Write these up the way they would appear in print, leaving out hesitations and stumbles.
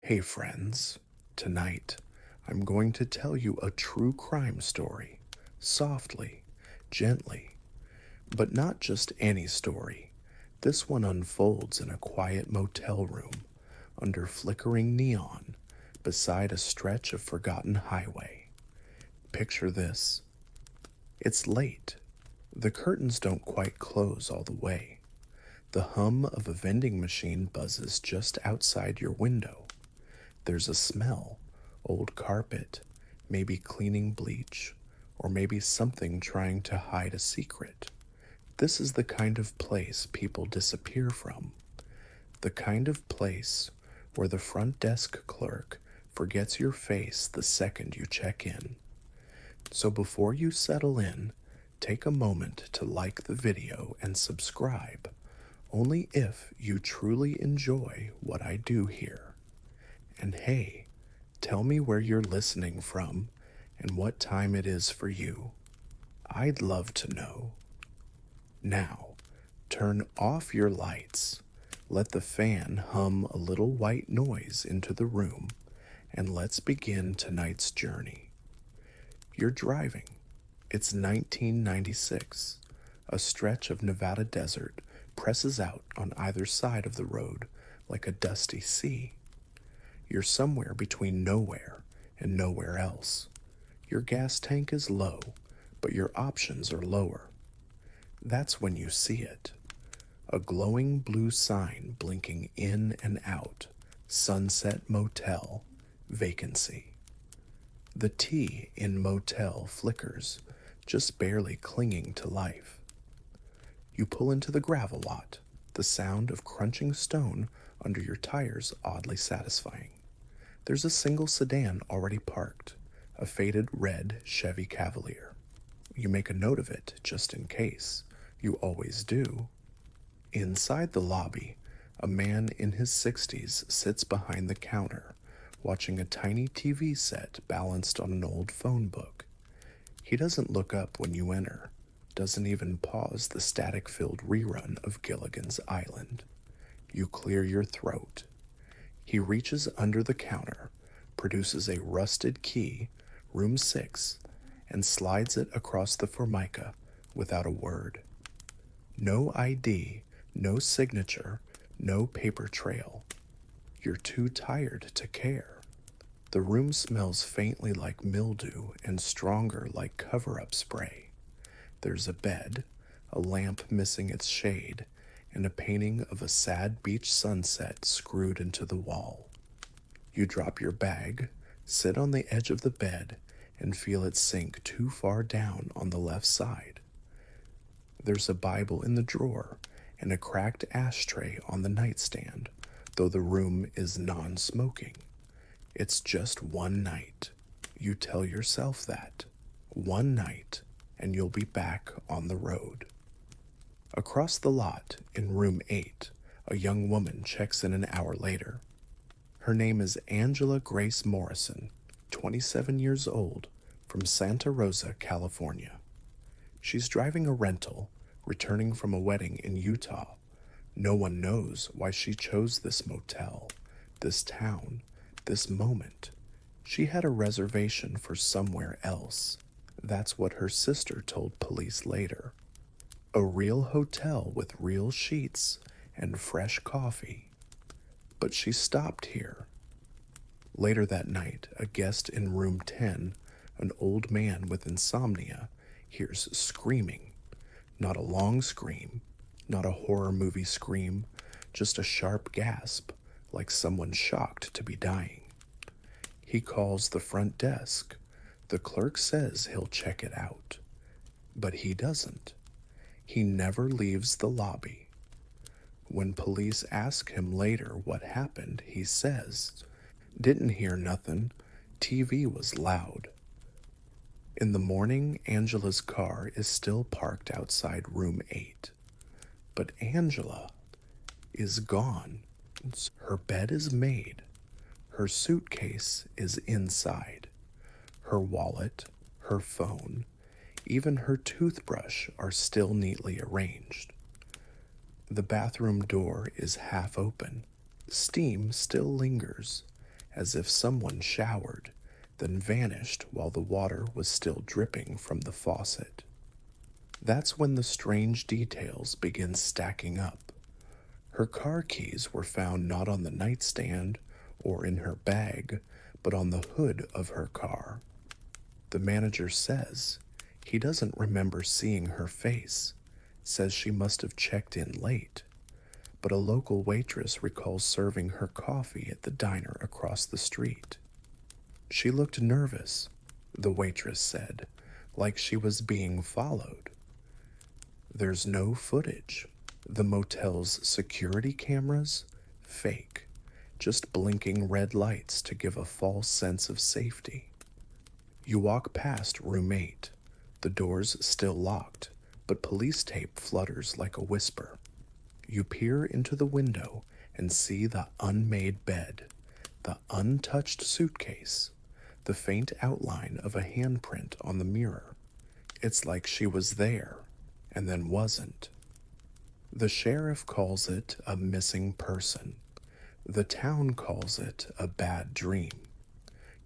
Hey friends, tonight I'm going to tell you a true crime story, softly, gently, but not just any story. This one unfolds in a quiet motel room, under flickering neon, beside a stretch of forgotten highway. Picture this. It's late. The curtains don't quite close all the way. The hum of a vending machine buzzes just outside your window. There's a smell, old carpet, maybe cleaning bleach, or maybe something trying to hide a secret. This is the kind of place people disappear from. The kind of place where the front desk clerk forgets your face the second you check in. So before you settle in, take a moment to like the video and subscribe, only if you truly enjoy what I do here. And hey, tell me where you're listening from and what time it is for you. I'd love to know. Now, turn off your lights, let the fan hum a little white noise into the room, and let's begin tonight's journey. You're driving. It's 1996. A stretch of Nevada desert presses out on either side of the road like a dusty sea. You're somewhere between nowhere and nowhere else. Your gas tank is low, but your options are lower. That's when you see it. A glowing blue sign blinking in and out. Sunset Motel. Vacancy. The T in motel flickers, just barely clinging to life. You pull into the gravel lot, the sound of crunching stone under your tires oddly satisfying. There's a single sedan already parked, a faded red Chevy Cavalier. You make a note of it just in case. You always do. Inside the lobby, a man in his 60s sits behind the counter, watching a tiny TV set balanced on an old phone book. He doesn't look up when you enter, doesn't even pause the static-filled rerun of Gilligan's Island. You clear your throat. He reaches under the counter, produces a rusted key, room 6, and slides it across the formica without a word. No ID, no signature, no paper trail. You're too tired to care. The room smells faintly like mildew and stronger like cover-up spray. There's a bed, a lamp missing its shade, and a painting of a sad beach sunset screwed into the wall. You drop your bag, sit on the edge of the bed, and feel it sink too far down on the left side. There's a Bible in the drawer and a cracked ashtray on the nightstand, though the room is non-smoking. It's just one night. You tell yourself that. One night, and you'll be back on the road. Across the lot, in room 8, a young woman checks in an hour later. Her name is Angela Grace Morrison, 27 years old, from Santa Rosa, California. She's driving a rental, returning from a wedding in Utah. No one knows why she chose this motel, this town, this moment. She had a reservation for somewhere else. That's what her sister told police later. A real hotel with real sheets and fresh coffee. But she stopped here. Later that night, a guest in room 10, an old man with insomnia, hears screaming. Not a long scream, not a horror movie scream, just a sharp gasp, like someone shocked to be dying. He calls the front desk. The clerk says he'll check it out. But he doesn't. He never leaves the lobby. When police ask him later what happened, he says, "Didn't hear nothing. TV was loud." In the morning, Angela's car is still parked outside room 8. But Angela is gone. Her bed is made. Her suitcase is inside. Her wallet, her phone, even her toothbrush are still neatly arranged. The bathroom door is half open. Steam still lingers, as if someone showered, then vanished while the water was still dripping from the faucet. That's when the strange details begin stacking up. Her car keys were found not on the nightstand or in her bag, but on the hood of her car. The manager says he doesn't remember seeing her face, says she must have checked in late, but a local waitress recalls serving her coffee at the diner across the street. She looked nervous, the waitress said, like she was being followed. There's no footage. The motel's security cameras? Fake. Just blinking red lights to give a false sense of safety. You walk past room 8. The door's still locked, but police tape flutters like a whisper. You peer into the window and see the unmade bed, the untouched suitcase, the faint outline of a handprint on the mirror. It's like she was there and then wasn't. The sheriff calls it a missing person. The town calls it a bad dream.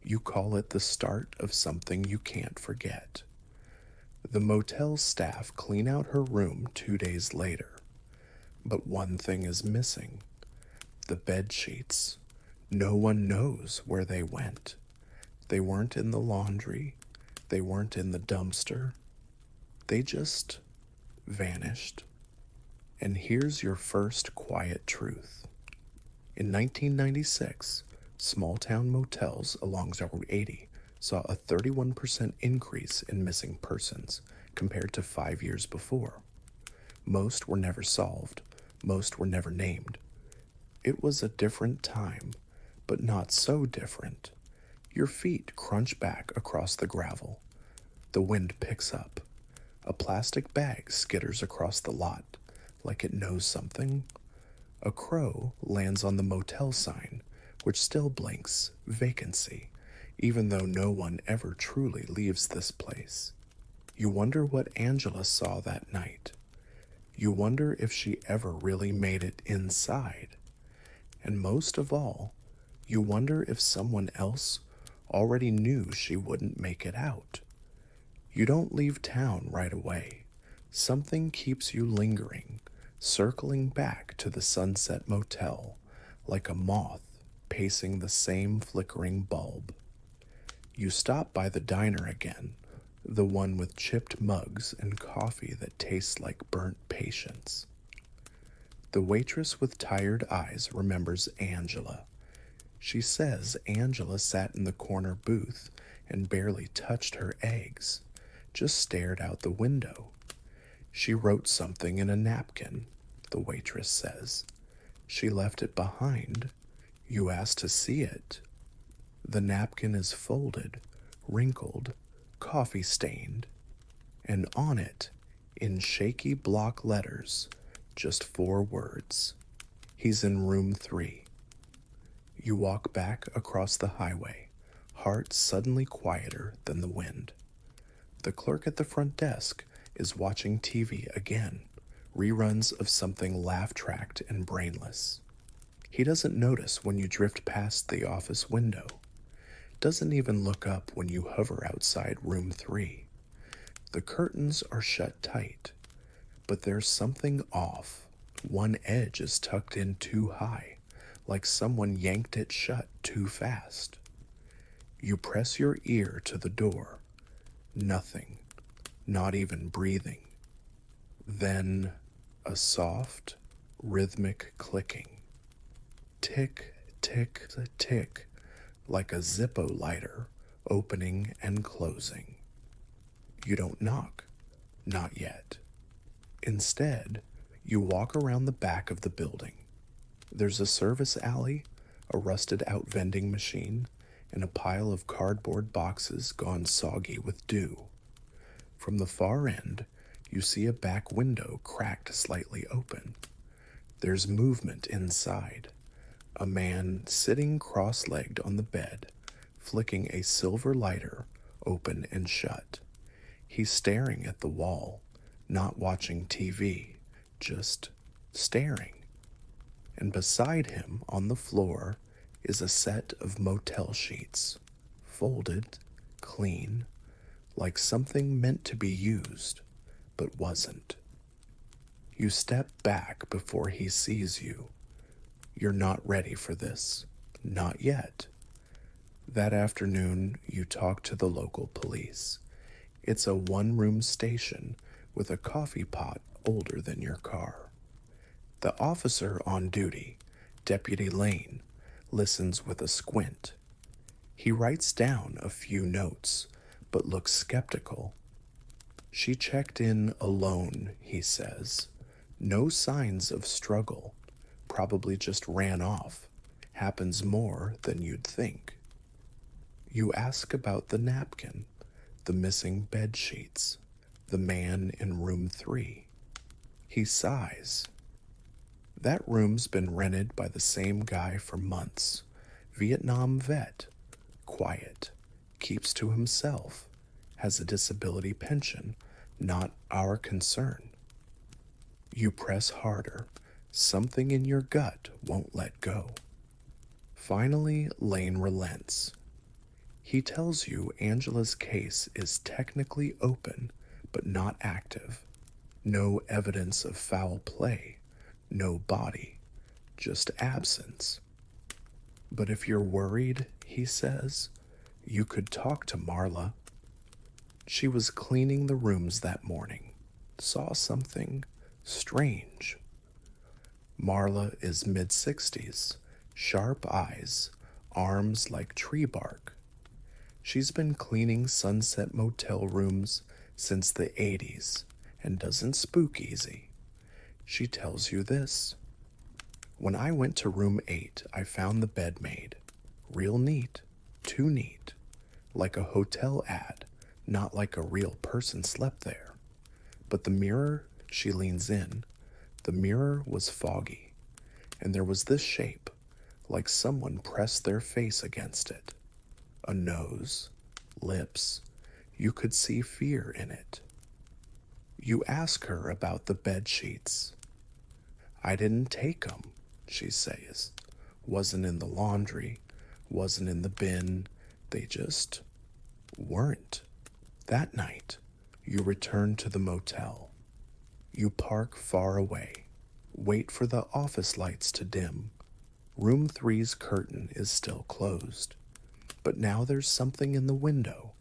You call it the start of something you can't forget. The motel staff clean out her room 2 days later. But one thing is missing. The bed sheets. No one knows where they went. They weren't in the laundry. They weren't in the dumpster. They just vanished. And here's your first quiet truth. In 1996, small-town motels along Route 80 saw a 31% increase in missing persons compared to 5 years before. Most were never solved. Most were never named. It was a different time, but not so different. Your feet crunch back across the gravel. The wind picks up. A plastic bag skitters across the lot, like it knows something. A crow lands on the motel sign, which still blinks vacancy, even though no one ever truly leaves this place. You wonder what Angela saw that night. You wonder if she ever really made it inside. And most of all, you wonder if someone else already knew she wouldn't make it out. You don't leave town right away. Something keeps you lingering, circling back to the Sunset Motel, like a moth pacing the same flickering bulb. You stop by the diner again, the one with chipped mugs and coffee that tastes like burnt patience. The waitress with tired eyes remembers Angela. She says Angela sat in the corner booth and barely touched her eggs, just stared out the window. She wrote something in a napkin, the waitress says. She left it behind. You asked to see it. The napkin is folded, wrinkled, coffee-stained, and on it, in shaky block letters, just 4 words. He's in room 3. You walk back across the highway, heart suddenly quieter than the wind. The clerk at the front desk is watching TV again, reruns of something laugh-tracked and brainless. He doesn't notice when you drift past the office window. Doesn't even look up when you hover outside room 3. The curtains are shut tight, but there's something off. One edge is tucked in too high, like someone yanked it shut too fast. You press your ear to the door. Nothing, not even breathing. Then a soft, rhythmic clicking. Tick, tick, tick, like a Zippo lighter opening and closing. You don't knock, not yet. Instead, you walk around the back of the building. There's a service alley, a rusted-out vending machine, and a pile of cardboard boxes gone soggy with dew. From the far end, you see a back window cracked slightly open. There's movement inside. A man sitting cross-legged on the bed, flicking a silver lighter open and shut. He's staring at the wall, not watching TV, just staring. And beside him, on the floor, is a set of motel sheets, folded, clean, like something meant to be used, but wasn't. You step back before he sees you. You're not ready for this. Not yet. That afternoon, you talk to the local police. It's a one-room station with a coffee pot older than your car. The officer on duty, Deputy Lane, listens with a squint. He writes down a few notes, but looks skeptical. She checked in alone, he says. No signs of struggle. Probably just ran off. Happens more than you'd think. You ask about the napkin, the missing bed sheets, the man in room 3. He sighs. That room's been rented by the same guy for months. Vietnam vet. Quiet. Keeps to himself. Has a disability pension. Not our concern. You press harder. Something in your gut won't let go. Finally, Lane relents. He tells you Angela's case is technically open, but not active. No evidence of foul play. No body. Just absence. But if you're worried, he says, you could talk to Marla. She was cleaning the rooms that morning. Saw something strange. Marla is mid-60s, sharp eyes, arms like tree bark. She's been cleaning Sunset Motel rooms since the 80s and doesn't spook easy. She tells you this. When I went to room 8, I found the bed made. Real neat, too neat. Like a hotel ad, not like a real person slept there. But the mirror, she leans in. The mirror was foggy, and there was this shape, like someone pressed their face against it. A nose, lips. You could see fear in it. You ask her about the bed sheets. I didn't take 'em, she says. Wasn't in the laundry, wasn't in the bin. They just weren't. That night, you return to the motel. You park far away. Wait for the office lights to dim. Room 3's curtain is still closed. But now there's something in the window.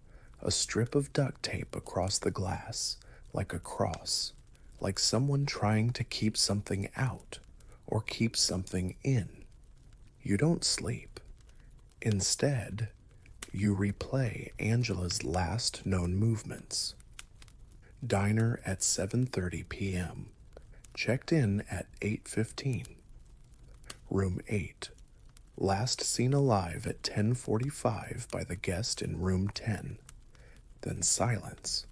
A strip of duct tape across the glass, like a cross. Like someone trying to keep something out or keep something in. You don't sleep. Instead, you replay Angela's last known movements. Diner at 7:30 p.m. Checked in at 8:15. Room 8. Last seen alive at 10:45 by the guest in room 10. Then silence.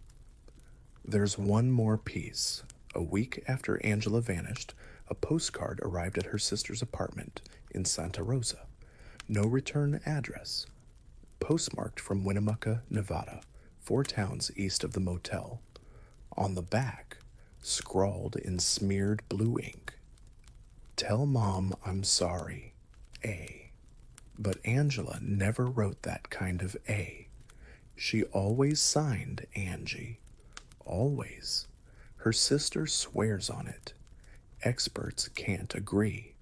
There's one more piece. A week after Angela vanished, a postcard arrived at her sister's apartment in Santa Rosa. No return address. Postmarked from Winnemucca, Nevada, 4 towns east of the motel. On the back, scrawled in smeared blue ink, Tell Mom I'm sorry, A. But Angela never wrote that kind of A. She always signed Angie. Always. Her sister swears on it. Experts can't agree.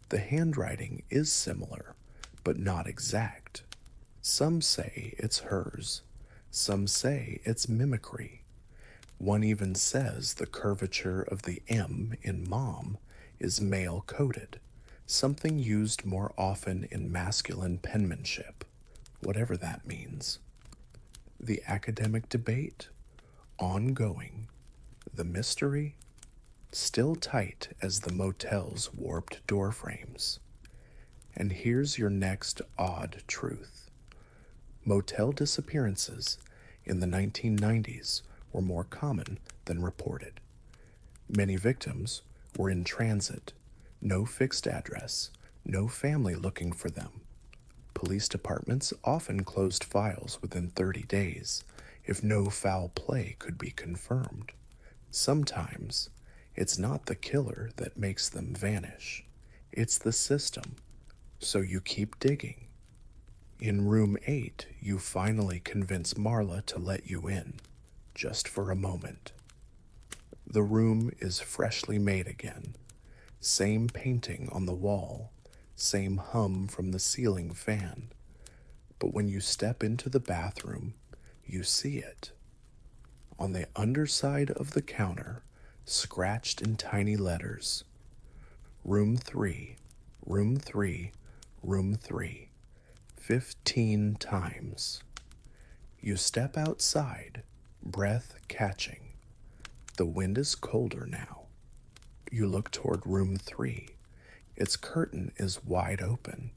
The handwriting is similar, but not exact. Some say it's hers. Some say it's mimicry. One even says the curvature of the M in mom is male-coded, something used more often in masculine penmanship, whatever that means. The academic debate, ongoing. The mystery, still tight as the motel's warped door frames. And here's your next odd truth. Motel disappearances in the 1990s were more common than reported. Many victims were in transit, no fixed address, no family looking for them. Police departments often closed files within 30 days if no foul play could be confirmed. Sometimes, it's not the killer that makes them vanish. It's the system. So you keep digging. In room 8, you finally convince Marla to let you in, just for a moment. The room is freshly made again. Same painting on the wall, same hum from the ceiling fan. But when you step into the bathroom, you see it. On the underside of the counter, scratched in tiny letters, Room 3, Room 3, Room 3, 15 times. You step outside, breath catching. The wind is colder now. You look toward room 3. Its curtain is wide open,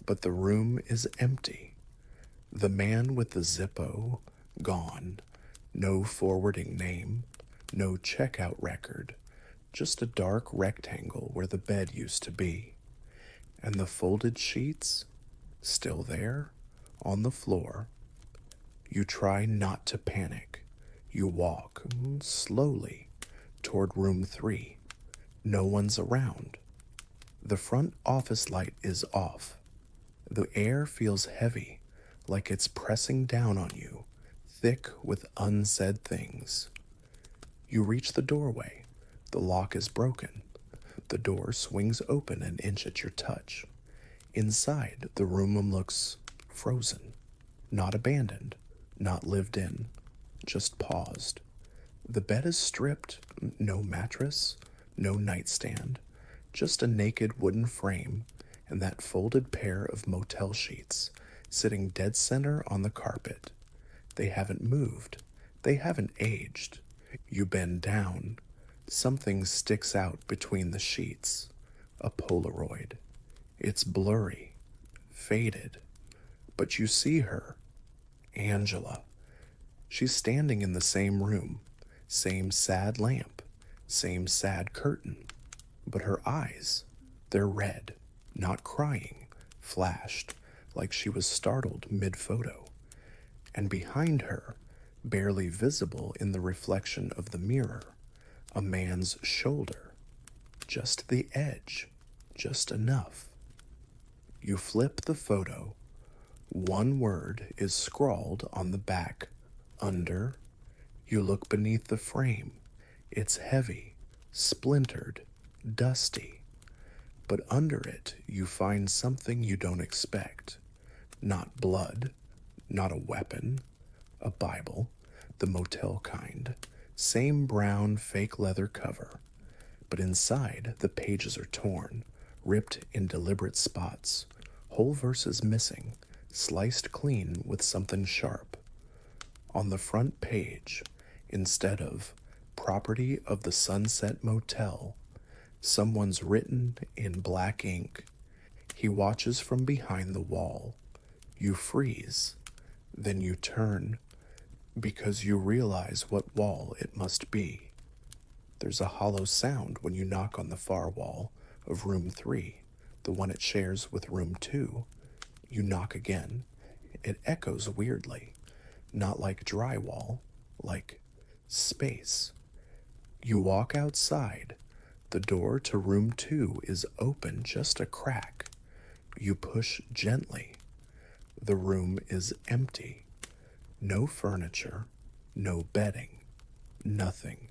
but the room is empty. The man with the Zippo, gone. No forwarding name, no checkout record, just a dark rectangle where the bed used to be. And the folded sheets, still there, on the floor. You try not to panic. You walk slowly toward room 3. No one's around. The front office light is off. The air feels heavy, like it's pressing down on you, thick with unsaid things. You reach the doorway. The lock is broken. The door swings open an inch at your touch. Inside, the room looks frozen, not abandoned, not lived in, just paused. The bed is stripped, no mattress, no nightstand, just a naked wooden frame and that folded pair of motel sheets sitting dead center on the carpet. They haven't moved. They haven't aged. You bend down. Something sticks out between the sheets. A Polaroid. It's blurry, faded, but you see her, Angela. She's standing in the same room, same sad lamp, same sad curtain, but her eyes, they're red, not crying, flashed like she was startled mid-photo. And behind her, barely visible in the reflection of the mirror, a man's shoulder, just the edge, just enough. You flip the photo. One word is scrawled on the back, under. You look beneath the frame. It's heavy, splintered, dusty. But under it, you find something you don't expect. Not blood, not a weapon, a Bible, the motel kind. Same brown fake leather cover. But inside, the pages are torn, ripped in deliberate spots. Whole verses missing, sliced clean with something sharp. On the front page, instead of property of the Sunset Motel, someone's written in black ink. He watches from behind the wall. You freeze. Then you turn, because you realize what wall it must be. There's a hollow sound when you knock on the far wall of room 3, the one it shares with room 2. You knock again. It echoes weirdly, not like drywall, like space. You walk outside. The door to room 2 is open just a crack. You push gently. The room is empty. No furniture, no bedding, nothing.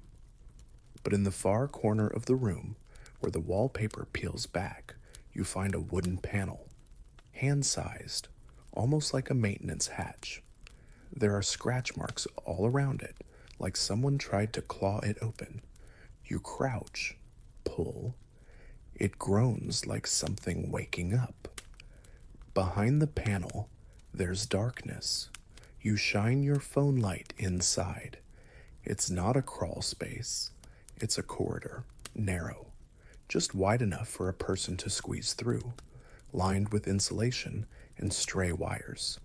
But in the far corner of the room, where the wallpaper peels back, you find a wooden panel, hand-sized, almost like a maintenance hatch. There are scratch marks all around it, like someone tried to claw it open. You crouch, pull. It groans like something waking up. Behind the panel, there's darkness. You shine your phone light inside. It's not a crawl space. It's a corridor, narrow, just wide enough for a person to squeeze through, lined with insulation and stray wires.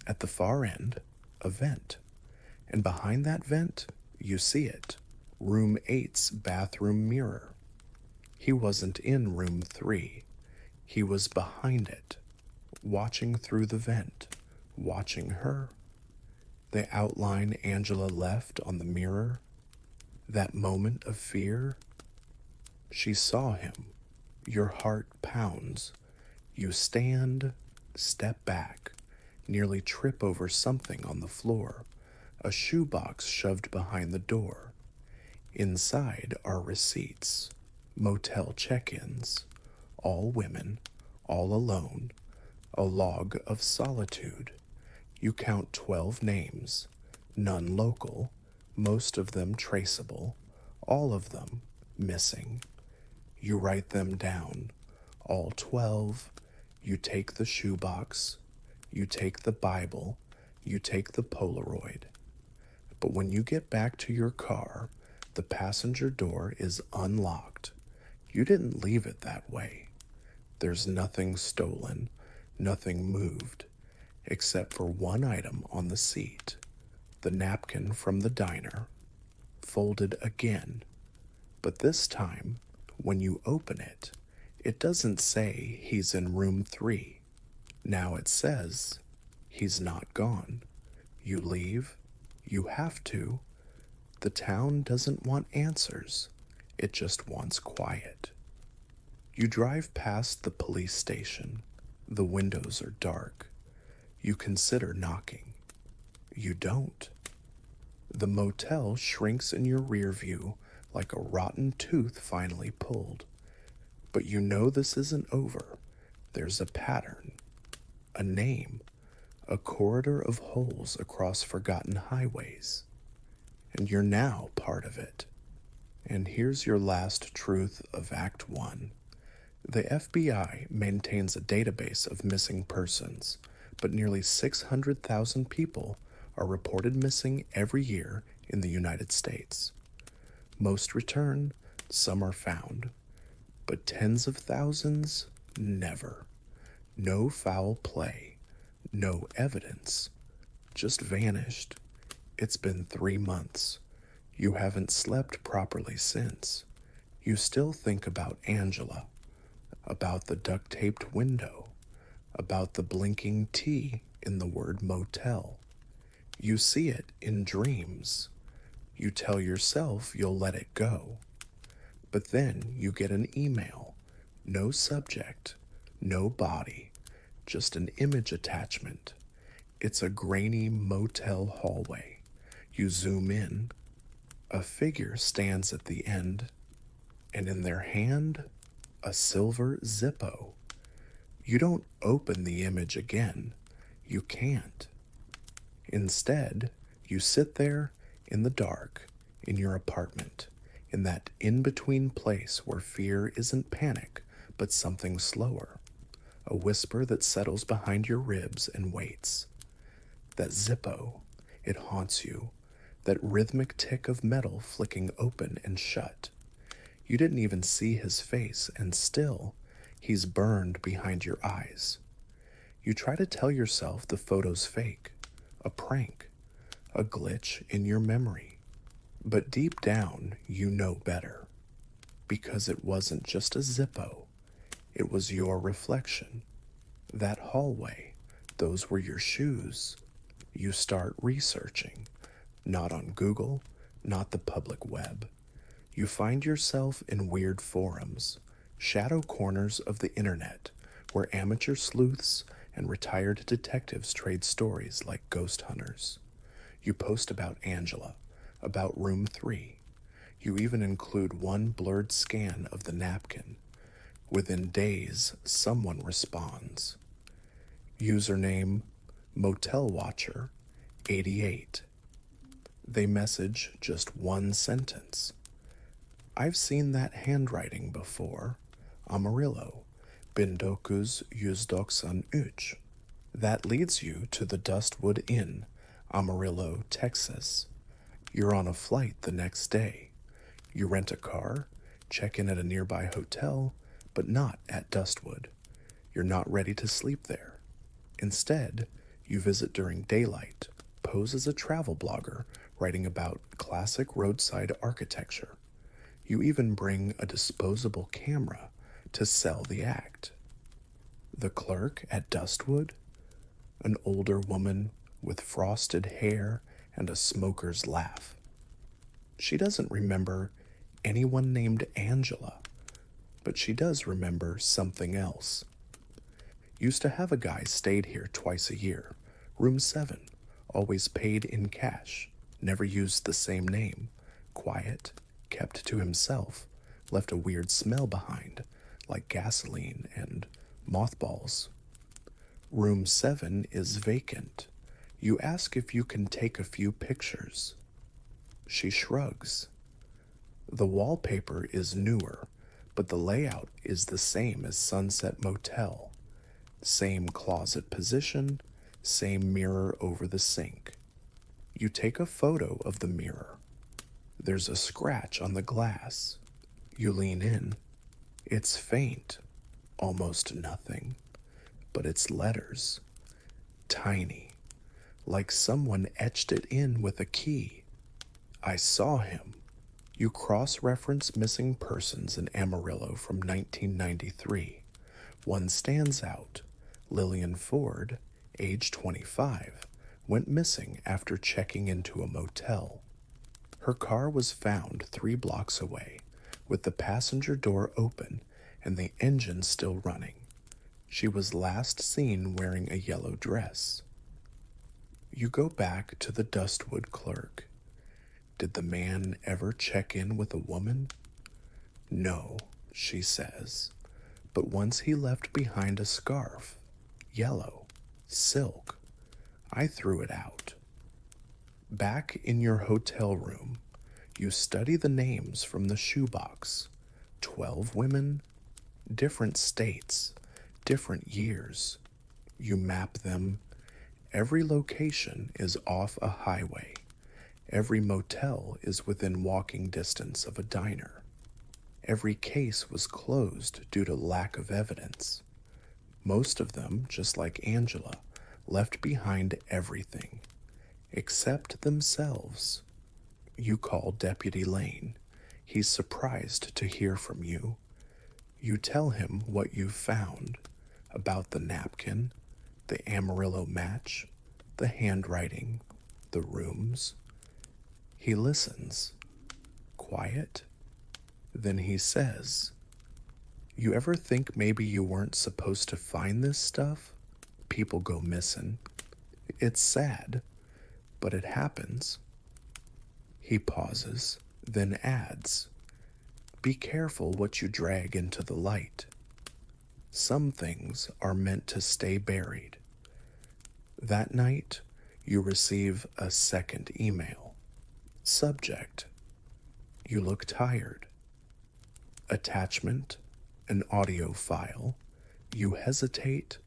At the far end, a vent. And behind that vent, you see it, room 8's bathroom mirror. He wasn't in room 3. He was behind it, watching through the vent, watching her. The outline Angela left on the mirror, that moment of fear. She saw him. Your heart pounds. You stand, step back, nearly trip over something on the floor, a shoebox shoved behind the door. Inside are receipts, motel check ins, all women, all alone, a log of solitude. You count 12 names, none local, most of them traceable, all of them missing. You write them down, all 12. You take the shoebox, you take the Bible, you take the Polaroid. But when you get back to your car, the passenger door is unlocked. You didn't leave it that way. There's nothing stolen, nothing moved, except for one item on the seat, the napkin from the diner, folded again. But this time, when you open it, it doesn't say he's in room 3. Now it says he's not gone. You leave. You have to. The town doesn't want answers. It just wants quiet. You drive past the police station. The windows are dark. You consider knocking. You don't. The motel shrinks in your rear view like a rotten tooth finally pulled. But you know this isn't over. There's a pattern, a name, a corridor of holes across forgotten highways. And you're now part of it. And here's your last truth of Act 1. The FBI maintains a database of missing persons, but nearly 600,000 people are reported missing every year in the United States. Most return, some are found, but tens of thousands, never. No foul play, no evidence, just vanished. It's been 3 months. You haven't slept properly since. You still think about Angela, about the duct-taped window, about the blinking T in the word motel. You see it in dreams. You tell yourself you'll let it go. But then you get an email. No subject, no body, just an image attachment. It's a grainy motel hallway. You zoom in. A figure stands at the end, and in their hand, a silver Zippo. You don't open the image again. You can't. Instead, you sit there in the dark in your apartment, in that in-between place where fear isn't panic, but something slower, a whisper that settles behind your ribs and waits. That Zippo, it haunts you, that rhythmic tick of metal flicking open and shut. You didn't even see his face, and still, he's burned behind your eyes. You try to tell yourself the photo's fake, a prank, a glitch in your memory. But deep down, you know better. Because it wasn't just a Zippo. It was your reflection. That hallway, those were your shoes. You start researching. Not on Google, not the public web. You find yourself in weird forums, shadow corners of the internet, where amateur sleuths and retired detectives trade stories like ghost hunters. You post about Angela, about room 3. You even include one blurred scan of the napkin. Within days, someone responds. Username Motel Watcher 88. They message just one sentence. I've seen that handwriting before. Amarillo, Bindokus Yüzdoksan Üç. That leads you to the Dustwood Inn, Amarillo, Texas. You're on a flight the next day. You rent a car, check in at a nearby hotel, but not at Dustwood. You're not ready to sleep there. Instead, you visit during daylight, pose as a travel blogger, writing about classic roadside architecture. You even bring a disposable camera to sell the act. The clerk at Dustwood? An older woman with frosted hair and a smoker's laugh. She doesn't remember anyone named Angela, but she does remember something else. Used to have a guy stayed here twice a year. Room 7, always paid in cash, never used the same name, quiet, kept to himself, left a weird smell behind, like gasoline and mothballs. Room 7 is vacant. You ask if you can take a few pictures. She shrugs. The wallpaper is newer, but the layout is the same as Sunset Motel. Same closet position, same mirror over the sink. You take a photo of the mirror. There's a scratch on the glass. You lean in. It's faint, almost nothing, but it's letters. Tiny, like someone etched it in with a key. I saw him. You cross-reference missing persons in Amarillo from 1993. One stands out. Lillian Ford, age 25, went missing after checking into a motel. Her car was found 3 blocks away, with the passenger door open and the engine still running. She was last seen wearing a yellow dress. You go back to the Dustwood clerk. Did the man ever check in with a woman? No, she says, but once he left behind a scarf, yellow, silk. I threw it out. Back in your hotel room, you study the names from the shoebox. 12 women, different states, different years. You map them. Every location is off a highway. Every motel is within walking distance of a diner. Every case was closed due to lack of evidence. Most of them, just like Angela, left behind everything, except themselves. You call Deputy Lane. He's surprised to hear from you. You tell him what you've found about the napkin, the Amarillo match, the handwriting, the rooms. He listens, quiet. Then he says, "You ever think maybe you weren't supposed to find this stuff? People go missing. It's sad, but it happens." He pauses, then adds, "Be careful what you drag into the light. Some things are meant to stay buried." That night, you receive a second email. Subject: You look tired. Attachment: an audio file. You hesitate,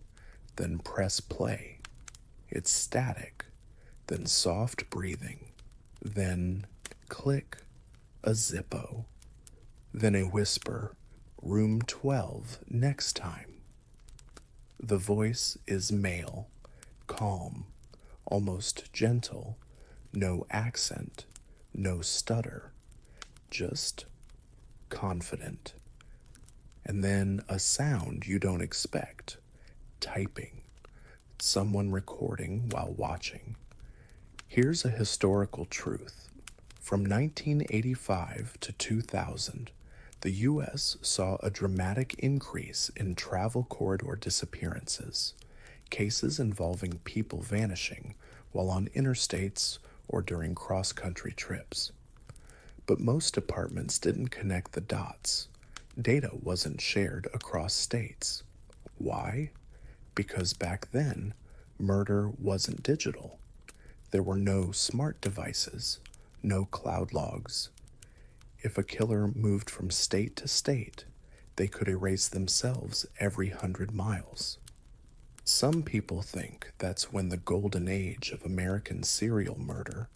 then press play. It's static, then soft breathing, then click, a Zippo. Then a whisper, "Room 12 next time." The voice is male, calm, almost gentle, no accent, no stutter, just confident. And then a sound you don't expect, typing, someone recording while watching. Here's a historical truth. From 1985 to 2000, the U.S. saw a dramatic increase in travel corridor disappearances, cases involving people vanishing while on interstates or during cross-country trips. But most departments didn't connect the dots. Data wasn't shared across states. Why? Because back then, murder wasn't digital. There were no smart devices, no cloud logs. If a killer moved from state to state, they could erase themselves every 100 miles. Some people think that's when the golden age of American serial murder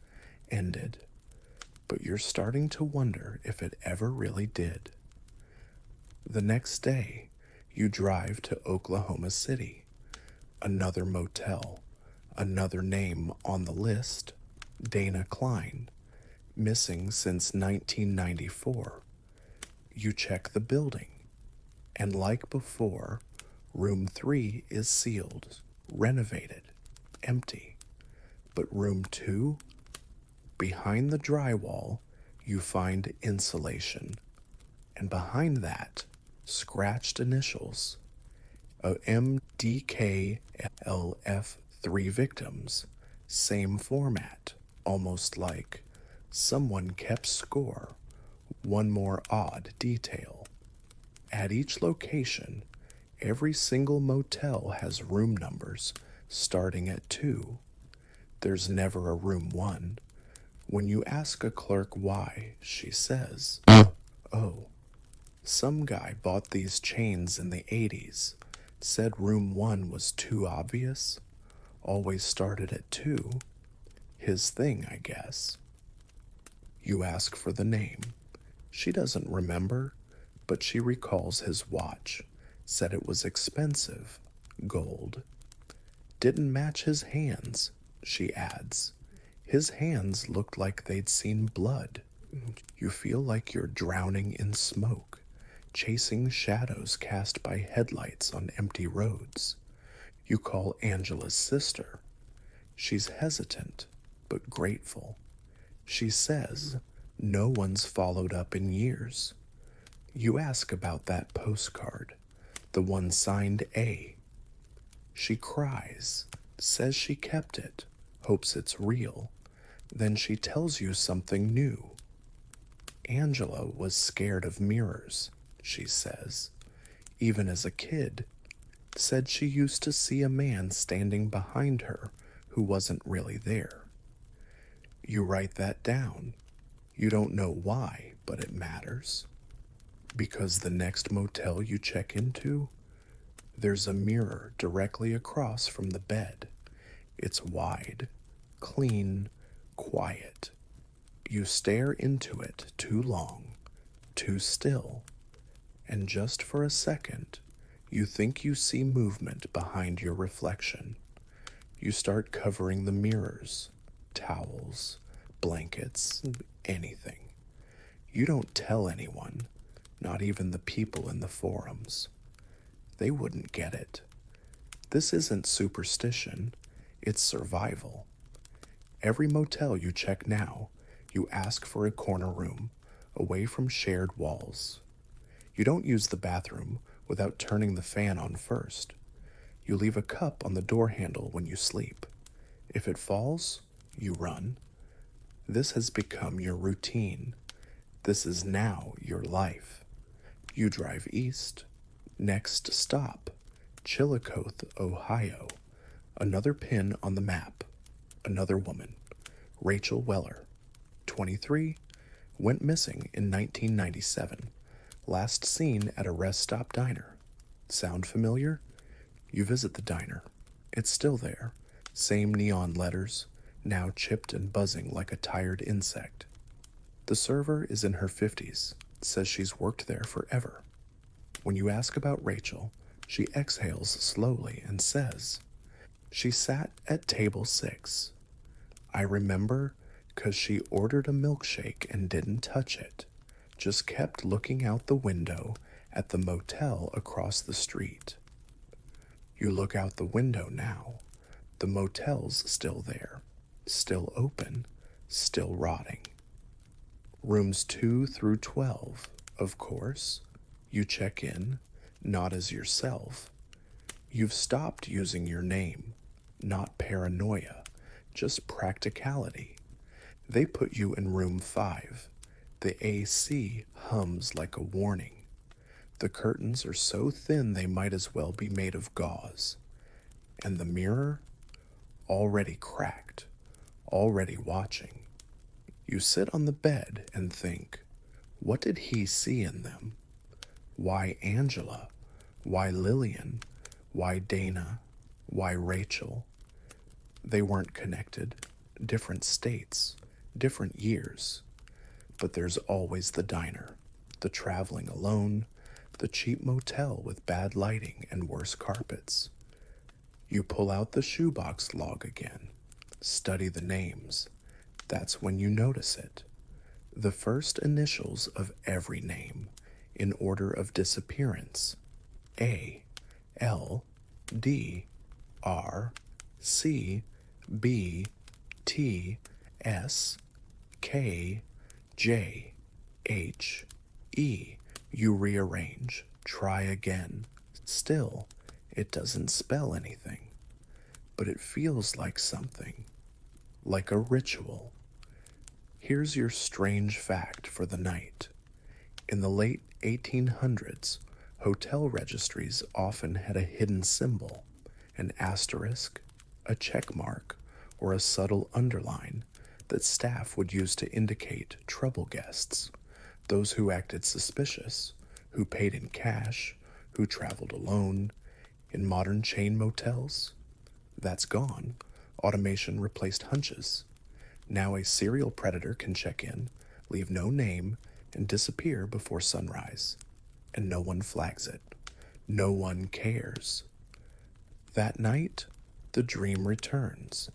ended, but you're starting to wonder if it ever really did. The next day, you drive to Oklahoma City. Another motel, another name on the list, Dana Klein, missing since 1994. You check the building, and like before, room 3 is sealed, renovated, empty. But room 2? Behind the drywall, you find insulation, and behind that, scratched initials, MDKLF3 victims. Same format, almost like someone kept score. One more odd detail. At each location, every single motel has room numbers starting at 2. There's never a room 1. When you ask a clerk why, she says, "Oh, some guy bought these chains in the 80s, said room 1 was too obvious, always started at 2. His thing, I guess." You ask for the name. She doesn't remember, but she recalls his watch, said it was expensive, gold. Didn't match his hands, she adds. His hands looked like they'd seen blood. You feel like you're drowning in smoke, chasing shadows cast by headlights on empty roads. You call Angela's sister. She's hesitant, but grateful. She says, no one's followed up in years. You ask about that postcard, the one signed A. She cries, says she kept it, hopes it's real. Then she tells you something new. Angela was scared of mirrors, she says. Even as a kid, said she used to see a man standing behind her who wasn't really there. You write that down. You don't know why, but it matters. Because the next motel you check into, there's a mirror directly across from the bed. It's wide, clean, quiet. You stare into it too long, too still, and just for a second, you think you see movement behind your reflection. You start covering the mirrors, towels, blankets, anything. You don't tell anyone, not even the people in the forums. They wouldn't get it. This isn't superstition, it's survival. Every motel you check now, you ask for a corner room, away from shared walls. You don't use the bathroom without turning the fan on first. You leave a cup on the door handle when you sleep. If it falls, you run. This has become your routine. This is now your life. You drive east. Next stop, Chillicothe, Ohio. Another pin on the map. Another woman, Rachel Weller, 23, went missing in 1997. Last seen at a rest stop diner. Sound familiar? You visit the diner. It's still there. Same neon letters, now chipped and buzzing like a tired insect. The server is in her 50s, says she's worked there forever. When you ask about Rachel, she exhales slowly and says, she sat at table 6. I remember 'cause she ordered a milkshake and didn't touch it, just kept looking out the window at the motel across the street. You look out the window now. The motel's still there, still open, still rotting. Rooms 2 through 12, of course. You check in, not as yourself. You've stopped using your name, not paranoia, just practicality. They put you in room 5. The AC hums like a warning. The curtains are so thin they might as well be made of gauze. And the mirror? Already cracked, already watching. You sit on the bed and think, what did he see in them? Why Angela? Why Lillian? Why Dana? Why Rachel? They weren't connected, different states, different years. But there's always the diner, the traveling alone, the cheap motel with bad lighting and worse carpets. You pull out the shoebox log again, study the names. That's when you notice it. The first initials of every name, in order of disappearance. A, L, D, R, C, B, T, S, K, J, H, E. You rearrange, try again. Still, It doesn't spell anything, but it feels like something, like a ritual. Here's your strange fact for the night. In the late 1800s, hotel registries often had a hidden symbol, an asterisk, a check mark, or a subtle underline that staff would use to indicate trouble guests, those who acted suspicious, who paid in cash, who traveled alone. In modern chain motels, that's gone. Automation replaced hunches. Now a serial predator can check in, leave no name, and disappear before sunrise. And no one flags it. No one cares. That night, the dream returns.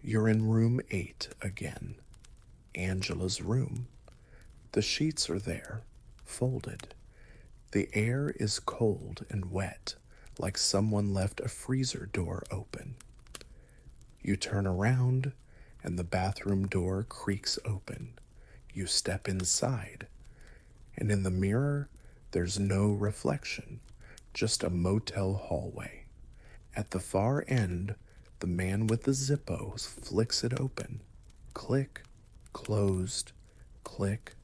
You're in room 8 again. Angela's room. The sheets are there, folded. The air is cold and wet, like someone left a freezer door open. You turn around, and the bathroom door creaks open. You step inside, and in the mirror, there's no reflection, just a motel hallway. At the far end, the man with the Zippo flicks it open. Click, closed, click,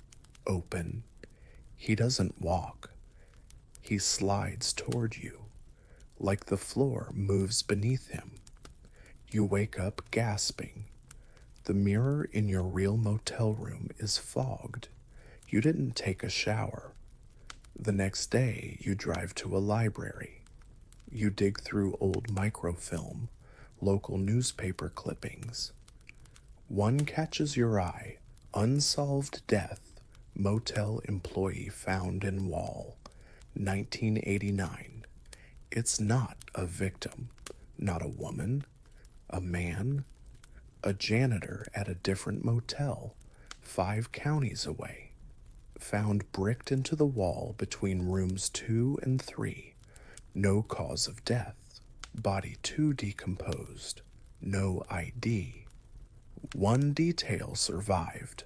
open. He doesn't walk. He slides toward you, like the floor moves beneath him. You wake up gasping. The mirror in your real motel room is fogged. You didn't take a shower. The next day, you drive to a library. You dig through old microfilm, local newspaper clippings. One catches your eye. Unsolved death. Motel employee found in wall. 1989. It's not a victim, not a woman, a man, a janitor at a different motel, 5 counties away. Found bricked into the wall between rooms 2 and 3. No cause of death. Body too decomposed. No ID. One detail survived.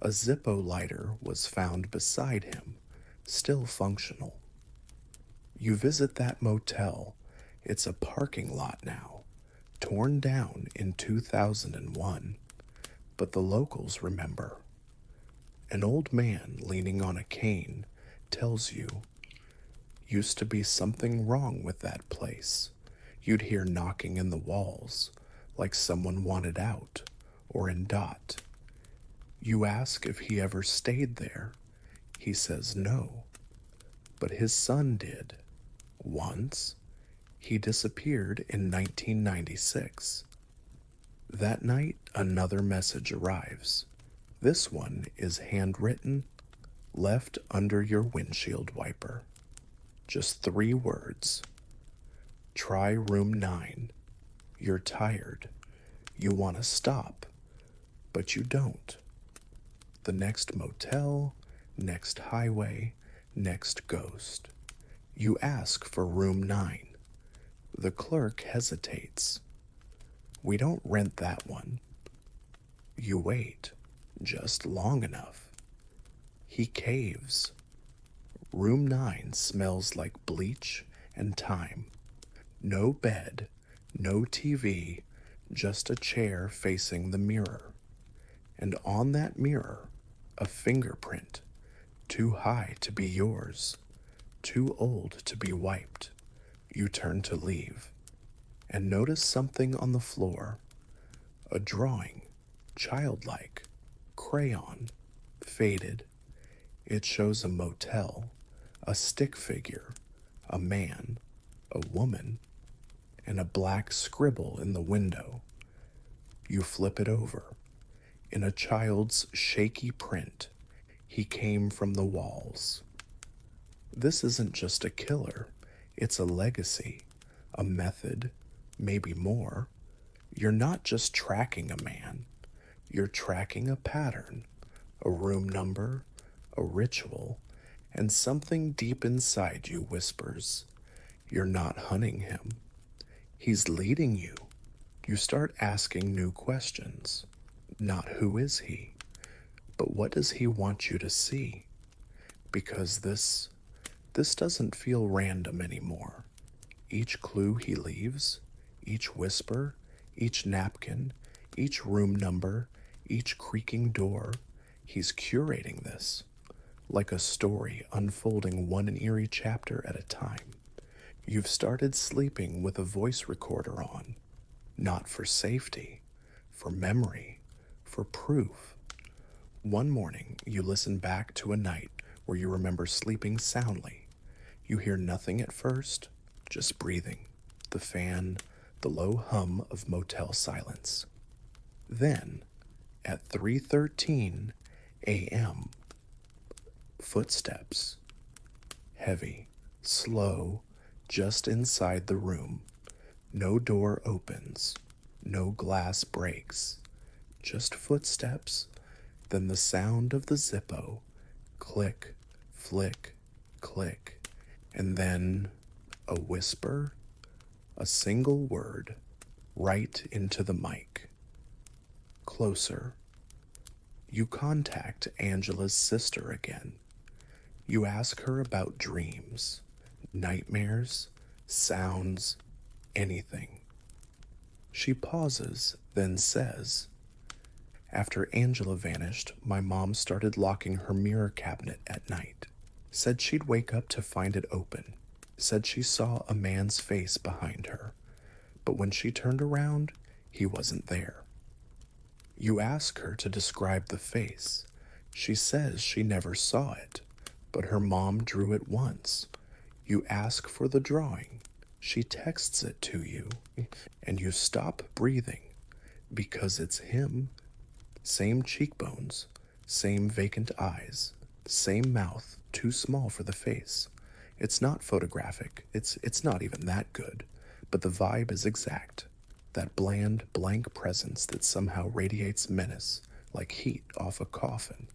A Zippo lighter was found beside him, still functional. You visit that motel. It's a parking lot now, torn down in 2001. But the locals remember. An old man leaning on a cane tells you, used to be something wrong with that place. You'd hear knocking in the walls, like someone wanted out, or in dot. You ask if he ever stayed there. He says no, but his son did. Once. He disappeared in 1996. That night, another message arrives. This one is handwritten, left under your windshield wiper. Just 3 words. Try room 9. You're tired. You want to stop, but you don't. The next motel, next highway, next ghost. You ask for room 9. The clerk hesitates. We don't rent that one. You wait, just long enough. He caves. Room 9 smells like bleach and thyme. No bed, no TV, just a chair facing the mirror. And on that mirror, a fingerprint, too high to be yours, too old to be wiped. You turn to leave, and notice something on the floor. A drawing, childlike, crayon, faded. It shows a motel, a stick figure, a man, a woman, and a black scribble in the window. You flip it over. In a child's shaky print, he came from the walls. This isn't just a killer, it's a legacy, a method, maybe more. You're not just tracking a man, you're tracking a pattern, a room number, a ritual, and something deep inside you whispers, you're not hunting him. He's leading you. You start asking new questions. Not who is he, but what does he want you to see? Because this doesn't feel random anymore. Each clue he leaves, each whisper, each napkin, each room number, each creaking door, he's curating this, like a story unfolding one eerie chapter at a time. You've started sleeping with a voice recorder on, not for safety, for memory, for proof. One morning, you listen back to a night where you remember sleeping soundly. You hear nothing at first, just breathing, the fan, the low hum of motel silence. Then, at 3:13 a.m., footsteps, heavy, slow, just inside the room. No door opens, no glass breaks, just footsteps, then the sound of the Zippo, click, flick, click, and then a whisper, a single word, right into the mic. Closer. You contact Angela's sister again. You ask her about dreams, nightmares, sounds, anything. She pauses, then says, "After Angela vanished, my mom started locking her mirror cabinet at night. Said she'd wake up to find it open. Said she saw a man's face behind her. But when she turned around, he wasn't there." You ask her to describe the face. She says she never saw it, but her mom drew it once. You ask for the drawing. She texts it to you, and you stop breathing because it's him. Same cheekbones, same vacant eyes, same mouth, too small for the face. It's not photographic, it's not even that good, but the vibe is exact. That bland, blank presence that somehow radiates menace, like heat off a coffin.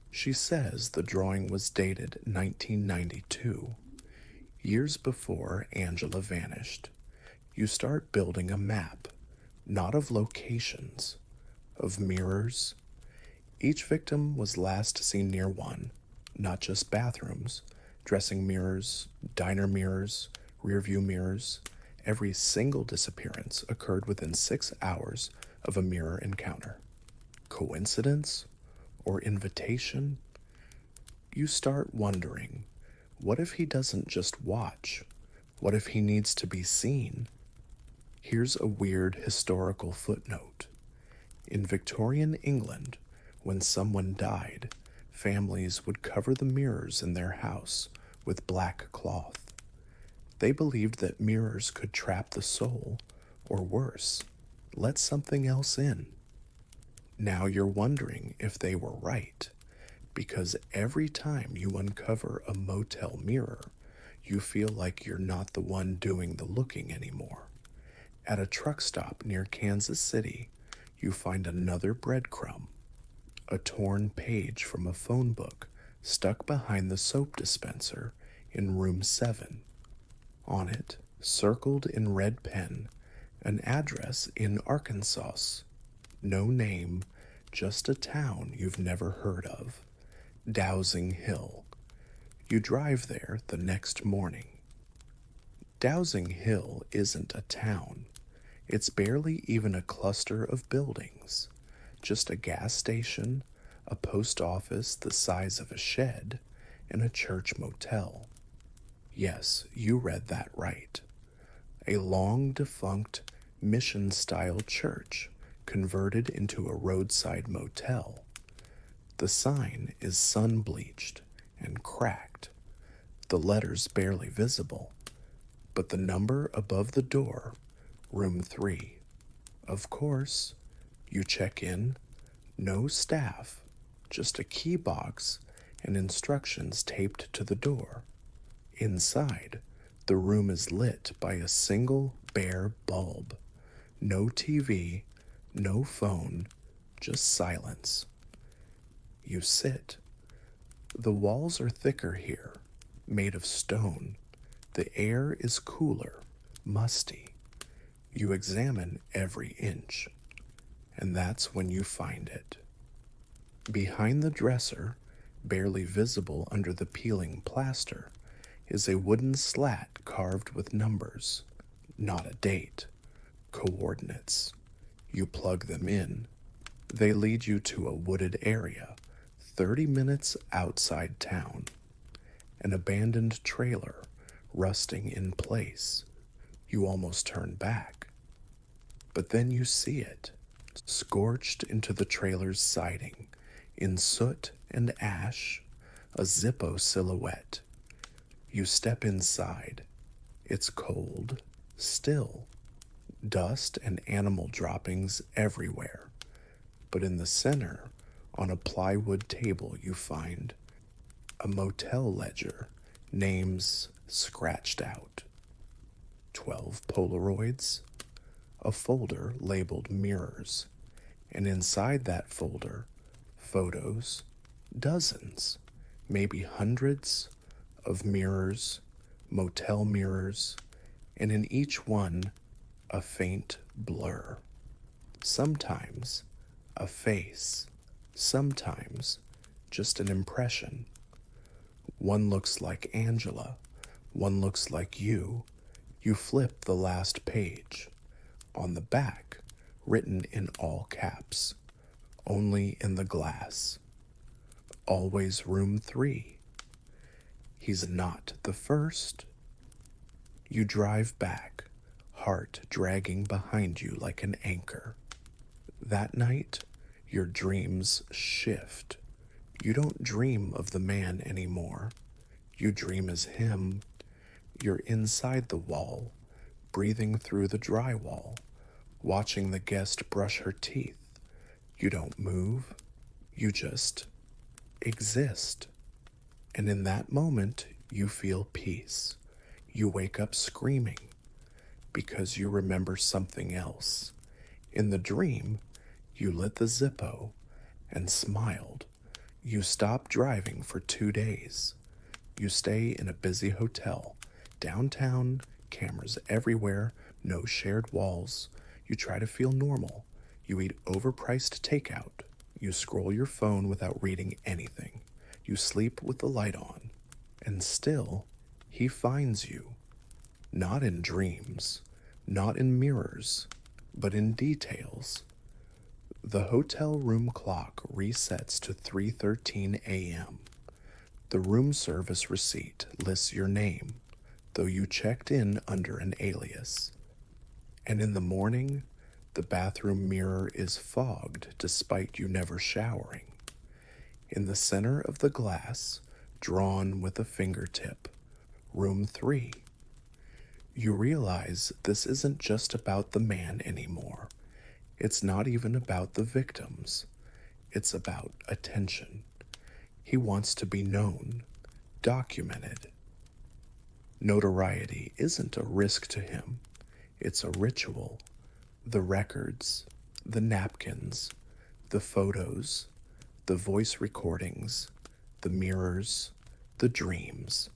She says the drawing was dated 1992, years before Angela vanished. You start building a map, not of locations, of mirrors. Each victim was last seen near one, not just bathrooms, dressing mirrors, diner mirrors, rearview mirrors. Every single disappearance occurred within 6 hours of a mirror encounter. Coincidence or invitation? You start wondering, what if he doesn't just watch? What if he needs to be seen? Here's a weird historical footnote. In Victorian England, when someone died, families would cover the mirrors in their house with black cloth. They believed that mirrors could trap the soul, or worse, let something else in. Now you're wondering if they were right, because every time you uncover a motel mirror, you feel like you're not the one doing the looking anymore. At a truck stop near Kansas City, you find another breadcrumb, a torn page from a phone book stuck behind the soap dispenser in room 7. On it, circled in red pen, an address in Arkansas. No name, just a town you've never heard of. Dowsing Hill. You drive there the next morning. Dowsing Hill isn't a town. It's barely even a cluster of buildings. Just a gas station, a post office the size of a shed, and a church motel. Yes, you read that right. A long-defunct, mission-style church converted into a roadside motel. The sign is sun-bleached and cracked, the letters barely visible, but the number above the door, room 3. Of course, you check in, no staff, just a key box and instructions taped to the door. Inside, the room is lit by a single bare bulb. No TV, no phone, just silence. You sit. The walls are thicker here, made of stone. The air is cooler, musty. You examine every inch, and that's when you find it. Behind the dresser, barely visible under the peeling plaster, is a wooden slat carved with numbers, not a date, coordinates. You plug them in. They lead you to a wooded area, 30 minutes outside town. An abandoned trailer, rusting in place. You almost turn back. But then you see it, scorched into the trailer's siding, in soot and ash, a Zippo silhouette. You step inside. It's cold, still, dust and animal droppings everywhere. But in the center, on a plywood table, you find a motel ledger, names scratched out, 12 Polaroids, a folder labeled mirrors, and inside that folder, photos, dozens, maybe hundreds of mirrors, motel mirrors, and in each one, a faint blur. Sometimes a face, sometimes just an impression. One looks like Angela, one looks like you. You flip the last page. On the back, written in all caps, only in the glass. Always room 3. He's not the first. You drive back, heart dragging behind you like an anchor. That night, your dreams shift. You don't dream of the man anymore. You dream as him. You're inside the wall, breathing through the drywall, watching the guest brush her teeth. You don't move. You just exist. And in that moment, you feel peace. You wake up screaming because you remember something else. In the dream, you lit the Zippo and smiled. You stop driving for 2 days. You stay in a busy hotel, downtown, cameras everywhere, no shared walls. You try to feel normal. You eat overpriced takeout. You scroll your phone without reading anything. You sleep with the light on. And still, he finds you. Not in dreams, not in mirrors, but in details. The hotel room clock resets to 3:13 a.m. The room service receipt lists your name, though you checked in under an alias. And in the morning, the bathroom mirror is fogged despite you never showering. In the center of the glass, drawn with a fingertip, room 3. You realize this isn't just about the man anymore. It's not even about the victims. It's about attention. He wants to be known, documented. Notoriety isn't a risk to him. It's a ritual. The records, the napkins, the photos, the voice recordings, the mirrors, the dreams.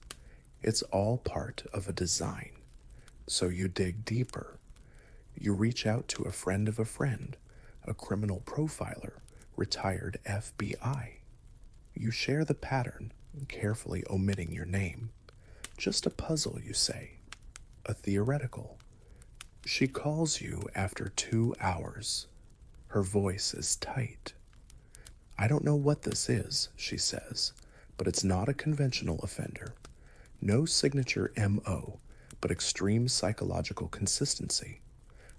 It's all part of a design. So you dig deeper. You reach out to a friend of a friend, a criminal profiler, retired FBI. You share the pattern, carefully omitting your name. Just a puzzle, you say. A theoretical. She calls you after 2 hours. Her voice is tight. I don't know what this is, she says, but it's not a conventional offender. No signature MO, but extreme psychological consistency.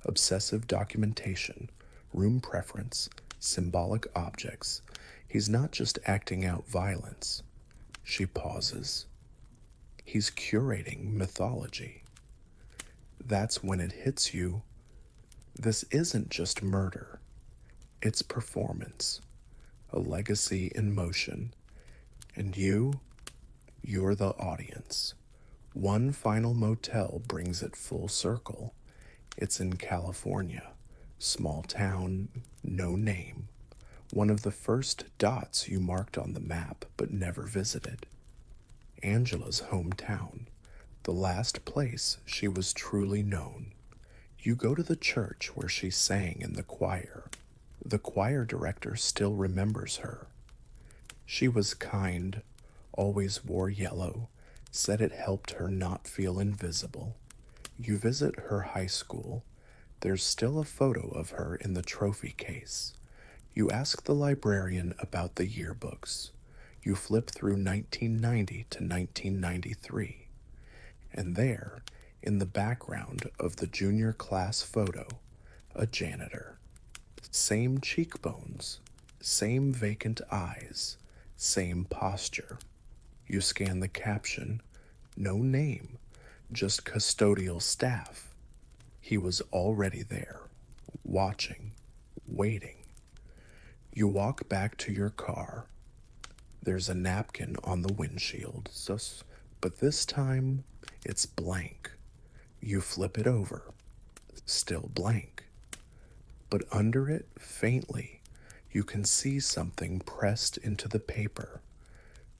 Obsessive documentation, room preference, symbolic objects. He's not just acting out violence. She pauses. He's curating mythology. That's when it hits you. This isn't just murder. It's performance, a legacy in motion. And you're the audience. One final motel brings it full circle. It's in California, small town, no name. One of the first dots you marked on the map but never visited. Angela's hometown, the last place she was truly known. You go to the church where she sang in the choir. The choir director still remembers her. She was kind, always wore yellow, said it helped her not feel invisible. You visit her high school. There's still a photo of her in the trophy case. You ask the librarian about the yearbooks. You flip through 1990 to 1993. And there, in the background of the junior class photo, a janitor. Same cheekbones, same vacant eyes, same posture. You scan the caption, no name, just custodial staff. He was already there, watching, waiting. You walk back to your car. There's a napkin on the windshield, but this time it's blank. You flip it over, still blank. But under it, faintly, you can see something pressed into the paper.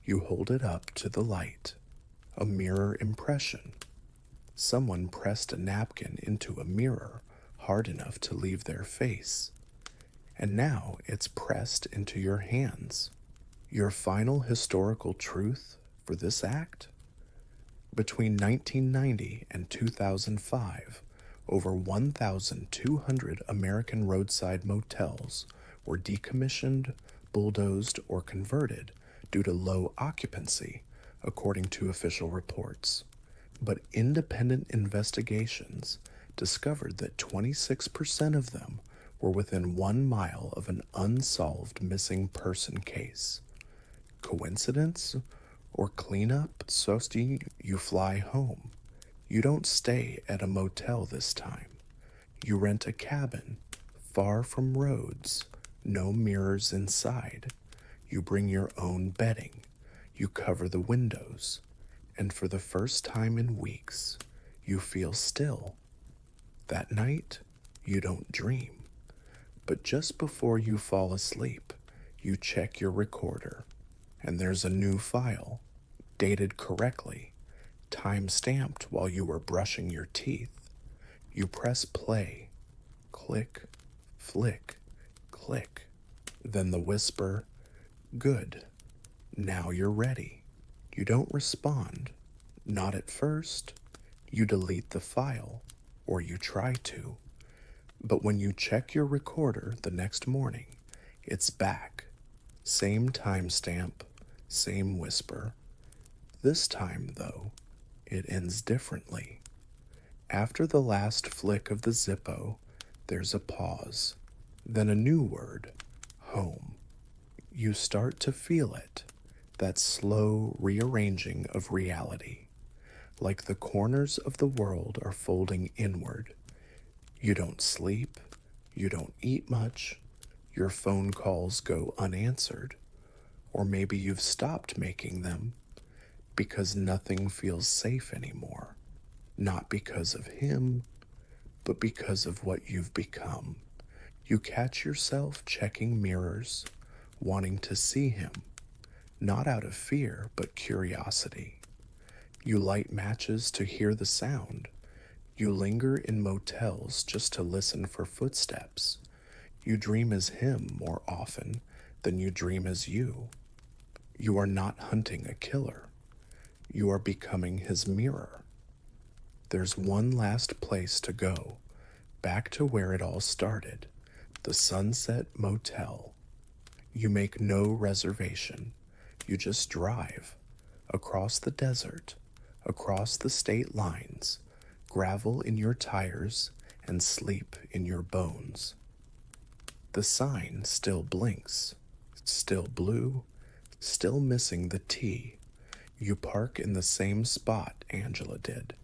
You hold it up to the light. A mirror impression. Someone pressed a napkin into a mirror hard enough to leave their face. And now it's pressed into your hands. Your final historical truth for this act? Between 1990 and 2005, over 1,200 American roadside motels were decommissioned, bulldozed, or converted due to low occupancy, according to official reports. But independent investigations discovered that 26% of them were within 1 mile of an unsolved missing person case. Coincidence? Or cleanup? So you fly home. You don't stay at a motel this time. You rent a cabin, far from roads, no mirrors inside. You bring your own bedding. You cover the windows. And for the first time in weeks, you feel still. That night, you don't dream. But just before you fall asleep, you check your recorder, and there's a new file, dated correctly, time-stamped while you were brushing your teeth. You press play, click, flick, click. Then the whisper, good, now you're ready. You don't respond, not at first. You delete the file, or you try to. But when you check your recorder the next morning, it's back. Same timestamp, same whisper. This time, though, it ends differently. After the last flick of the Zippo, there's a pause, then a new word, home. You start to feel it, that slow rearranging of reality, like the corners of the world are folding inward. You don't sleep, you don't eat much, your phone calls go unanswered, or maybe you've stopped making them because nothing feels safe anymore, not because of him, but because of what you've become. You catch yourself checking mirrors, wanting to see him, not out of fear, but curiosity. You light matches to hear the sound. You linger in motels just to listen for footsteps. You dream as him more often than you dream as you. You are not hunting a killer. You are becoming his mirror. There's one last place to go, back to where it all started, the Sunset Motel. You make no reservation. You just drive across the desert, across the state lines, gravel in your tires, and sleep in your bones. The sign still blinks, still blue, still missing the T. You park in the same spot Angela did.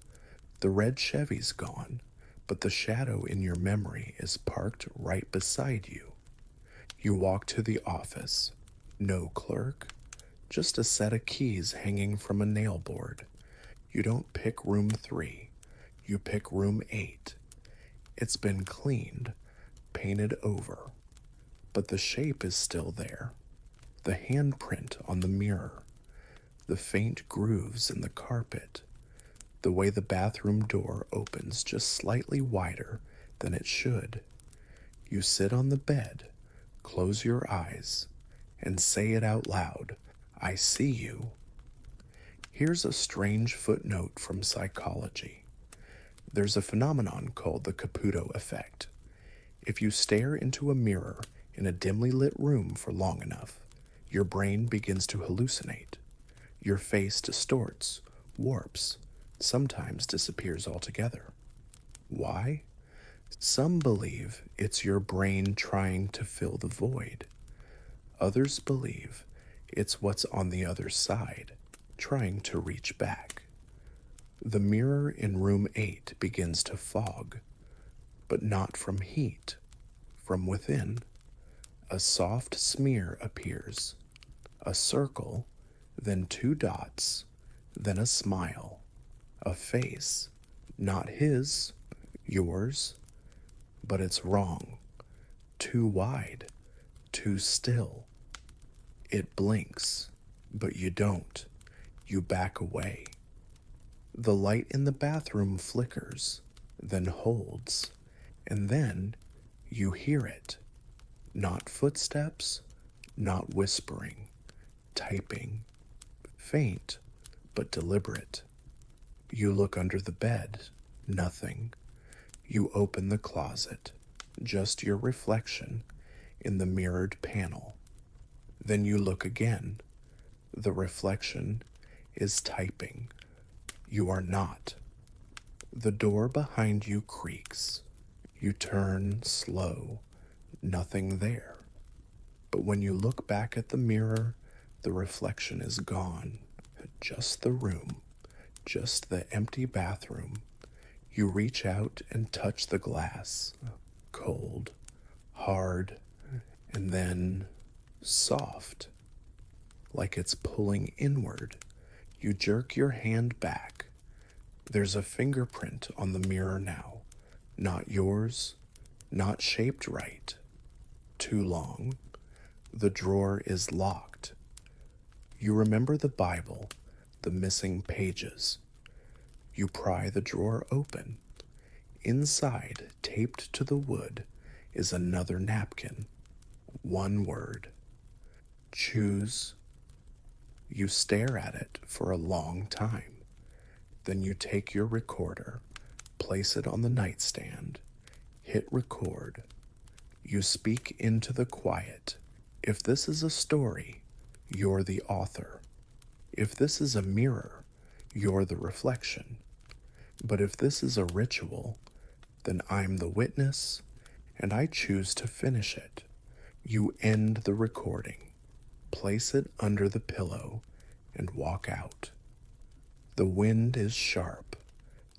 The red Chevy's gone, but the shadow in your memory is parked right beside you. You walk to the office. No clerk, just a set of keys hanging from a nail board. You don't pick room 3. You pick room 8. It's been cleaned, painted over, but the shape is still there. The handprint on the mirror, the faint grooves in the carpet, the way the bathroom door opens just slightly wider than it should. You sit on the bed, close your eyes, and say it out loud, I see you. Here's a strange footnote from psychology. There's a phenomenon called the Caputo effect. If you stare into a mirror in a dimly lit room for long enough, your brain begins to hallucinate. Your face distorts, warps, sometimes disappears altogether. Why? Some believe it's your brain trying to fill the void. Others believe it's what's on the other side, trying to reach back. The mirror in room 8 begins to fog, but not from heat. From within, a soft smear appears, a circle, then 2 dots, then a smile, a face, not his, yours, but it's wrong, too wide, too still. It blinks, but you don't. You back away. The light in the bathroom flickers, then holds, and then you hear it. Not footsteps, not whispering, typing, faint but deliberate. You look under the bed, nothing. You open the closet, just your reflection in the mirrored panel. Then you look again. The reflection is typing. You are not. The door behind you creaks. You turn slow, nothing there. But when you look back at the mirror, the reflection is gone. Just the room, just the empty bathroom. You reach out and touch the glass. Cold, hard, and then soft, like it's pulling inward. You jerk your hand back. There's a fingerprint on the mirror now. Not yours, not shaped right. Too long. The drawer is locked. You remember the Bible, the missing pages. You pry the drawer open. Inside, taped to the wood, is another napkin. One word. Choose. You stare at it for a long time. Then you take your recorder, place it on the nightstand, hit record. You speak into the quiet. If this is a story, you're the author. If this is a mirror, you're the reflection. But if this is a ritual, then I'm the witness, and I choose to finish it. You end the recording, place it under the pillow, and walk out. The wind is sharp.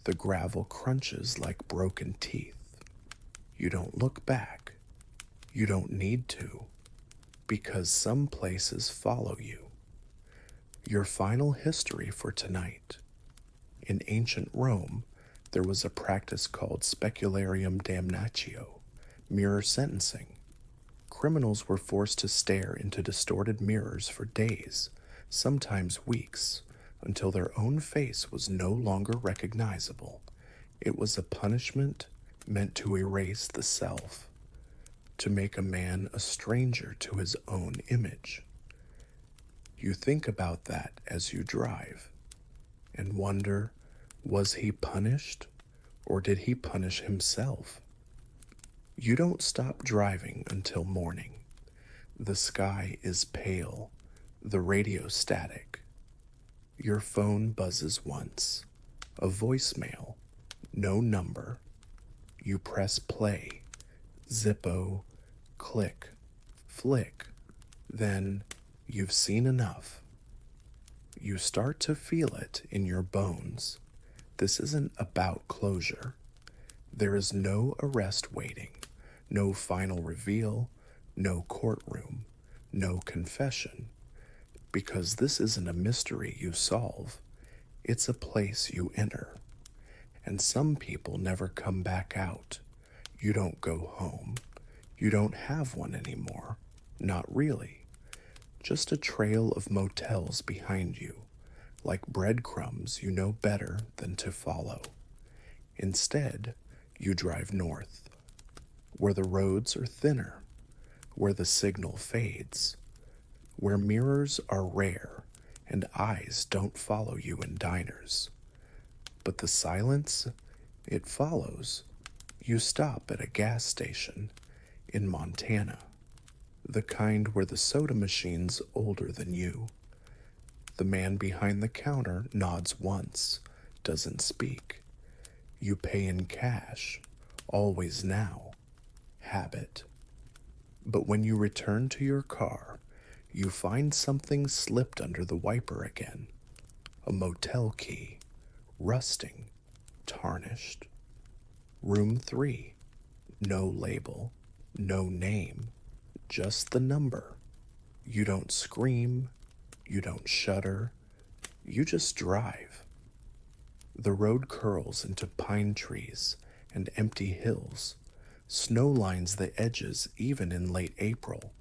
The gravel crunches like broken teeth. You don't look back. You don't need to, because some places follow you. Your final history for tonight. In ancient Rome, there was a practice called specularium damnatio, mirror sentencing. Criminals were forced to stare into distorted mirrors for days, sometimes weeks, until their own face was no longer recognizable. It was a punishment meant to erase the self, to make a man a stranger to his own image. You think about that as you drive and wonder, was he punished or did he punish himself? You don't stop driving until morning. The sky is pale, the radio static. Your phone buzzes once, a voicemail, no number. You press play, Zippo, click, flick, then you've seen enough. You start to feel it in your bones. This isn't about closure. There is no arrest waiting, no final reveal, no courtroom, no confession, because this isn't a mystery you solve. It's a place you enter. And some people never come back out. You don't go home. You don't have one anymore. Not really. Just a trail of motels behind you, like breadcrumbs you know better than to follow. Instead, you drive north, where the roads are thinner, where the signal fades, where mirrors are rare and eyes don't follow you in diners. But the silence, it follows. You stop at a gas station in Montana, the kind where the soda machine's older than you. The man behind the counter nods once, doesn't speak. You pay in cash, always now. Habit. But when you return to your car, you find something slipped under the wiper again. A motel key, rusting, tarnished. Room 3. No label, no name, just the number. You don't scream, you don't shudder, you just drive. The road curls into pine trees and empty hills. Snow lines the edges even in late April.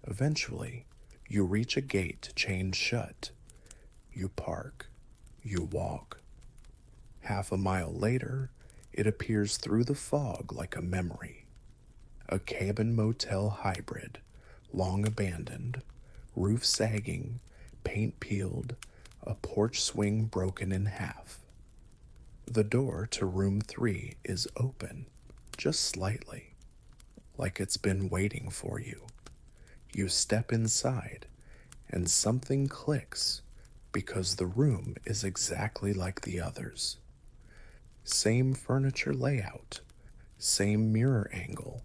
Eventually, you reach a gate chained shut. You park. You walk. Half a mile later, it appears through the fog like a memory. A cabin motel hybrid, long abandoned, roof sagging, paint peeled, a porch swing broken in half. The door to room 3 is open, just slightly, like it's been waiting for you. You step inside, and something clicks because the room is exactly like the others. Same furniture layout, same mirror angle,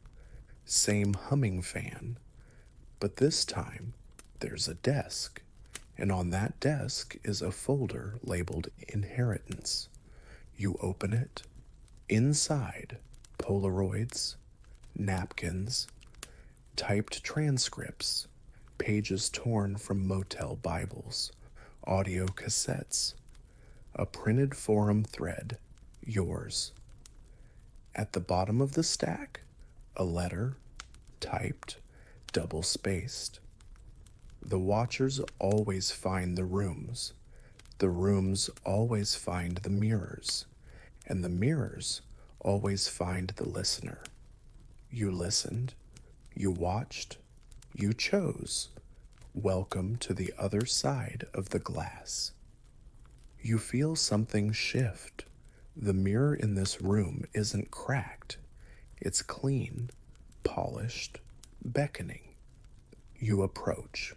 same humming fan, but this time there's a desk, and on that desk is a folder labeled Inheritance. You open it. Inside, Polaroids, napkins, typed transcripts, pages torn from motel Bibles, audio cassettes, a printed forum thread, yours. At the bottom of the stack, a letter, typed, double-spaced. The watchers always find the rooms. The rooms always find the mirrors. And the mirrors always find the listener. You listened. You watched. You chose. Welcome to the other side of the glass. You feel something shift. The mirror in this room isn't cracked. It's clean, polished, beckoning. You approach.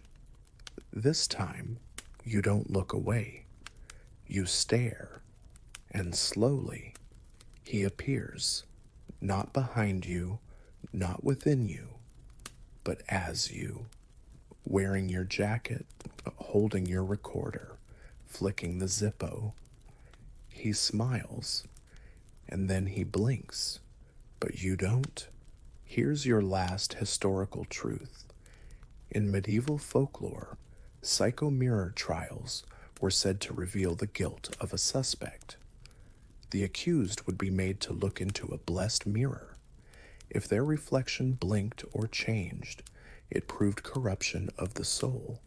This time, you don't look away. You stare, and slowly, he appears, not behind you, not within you, but as you, wearing your jacket, holding your recorder, flicking the Zippo. He smiles, and then he blinks, but you don't. Here's your last historical truth. In medieval folklore, psychomirror trials were said to reveal the guilt of a suspect. The accused would be made to look into a blessed mirror. If their reflection blinked or changed, it proved corruption of the soul.